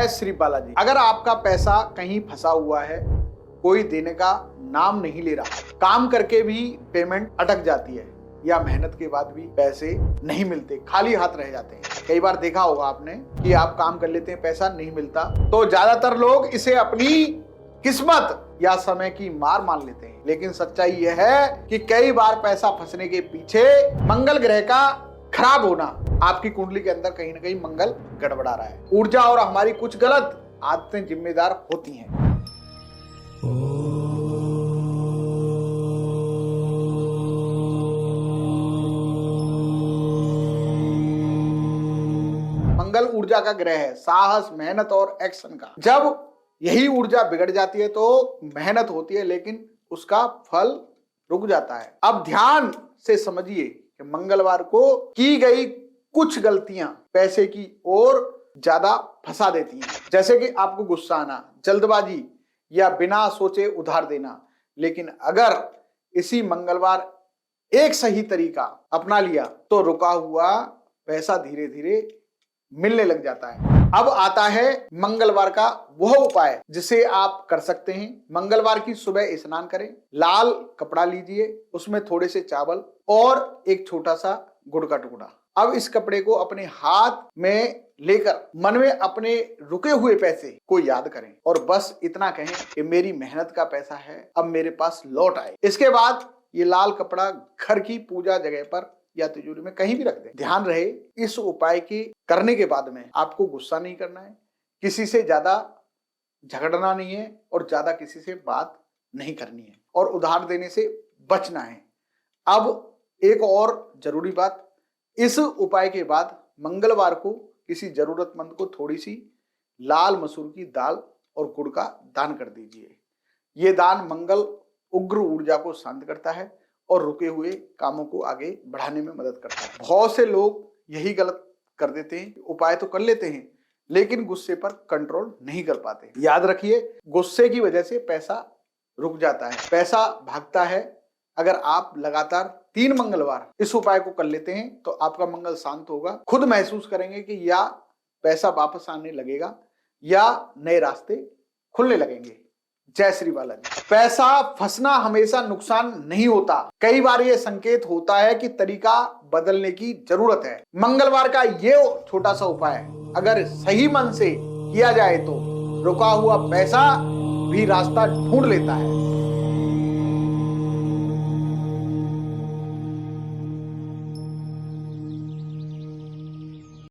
जय श्री बालाजी। अगर आपका पैसा कहीं फंसा हुआ है, कोई देने का नाम नहीं ले रहा, काम करके भी पेमेंट अटक जाती है या मेहनत के बाद भी पैसे नहीं मिलते, खाली हाथ रह जाते हैं। कई बार देखा होगा आपने कि आप काम कर लेते हैं, पैसा नहीं मिलता, तो ज्यादातर लोग इसे अपनी किस्मत या समय की मार मान लेते हैं। लेकिन सच्चाई यह है कि कई बार पैसा फंसने के पीछे मंगल ग्रह का खराब होना, आपकी कुंडली के अंदर कहीं ना कहीं मंगल गड़बड़ा रहा है। ऊर्जा और हमारी कुछ गलत आदतें जिम्मेदार होती हैं। मंगल ऊर्जा का ग्रह है, साहस, मेहनत और एक्शन का। जब यही ऊर्जा बिगड़ जाती है तो मेहनत होती है लेकिन उसका फल रुक जाता है। अब ध्यान से समझिए कि मंगलवार को की गई कुछ गलतियां पैसे की ओर ज्यादा फंसा देती हैं। जैसे कि आपको गुस्सा आना, जल्दबाजी या बिना सोचे उधार देना। लेकिन अगर इसी मंगलवार एक सही तरीका अपना लिया तो रुका हुआ पैसा धीरे धीरे मिलने लग जाता है। अब आता है मंगलवार का वह उपाय जिसे आप कर सकते हैं। मंगलवार की सुबह स्नान करें, लाल कपड़ा लीजिए, उसमें थोड़े से चावल और एक छोटा सा गुड़ का टुकड़ा। अब इस कपड़े को अपने हाथ में लेकर मन में अपने रुके हुए पैसे को याद करें और बस इतना कहें कि मेरी मेहनत का पैसा है, अब मेरे पास लौट आए। इसके बाद ये लाल कपड़ा घर की पूजा जगह पर या तिजोरी में कहीं भी रख दें। ध्यान रहे, इस उपाय की करने के बाद में आपको गुस्सा नहीं करना है, किसी से ज्यादा झगड़ना नहीं है और ज्यादा किसी से बात नहीं करनी है और उधार देने से बचना है। अब एक और जरूरी बात, इस उपाय के बाद मंगलवार को किसी जरूरतमंद को थोड़ी सी लाल मसूर की दाल और गुड़ का दान कर दीजिए। ये दान मंगल उग्र ऊर्जा को शांत करता है और रुके हुए कामों को आगे बढ़ाने में मदद करता है। बहुत से लोग यही गलत कर देते हैं, उपाय तो कर लेते हैं लेकिन गुस्से पर कंट्रोल नहीं कर पाते। याद रखिए, गुस्से की वजह से पैसा रुक जाता है, पैसा भागता है। अगर आप लगातार 3 मंगलवार इस उपाय को कर लेते हैं तो आपका मंगल शांत होगा, खुद महसूस करेंगे कि या पैसा वापस आने लगेगा या नए रास्ते खुलने लगेंगे। जय श्री बालाजी। पैसा फंसना हमेशा नुकसान नहीं होता, कई बार ये संकेत होता है कि तरीका बदलने की जरूरत है। मंगलवार का ये छोटा सा उपाय अगर सही मन से किया जाए तो रुका हुआ पैसा भी रास्ता ढूंढ लेता है।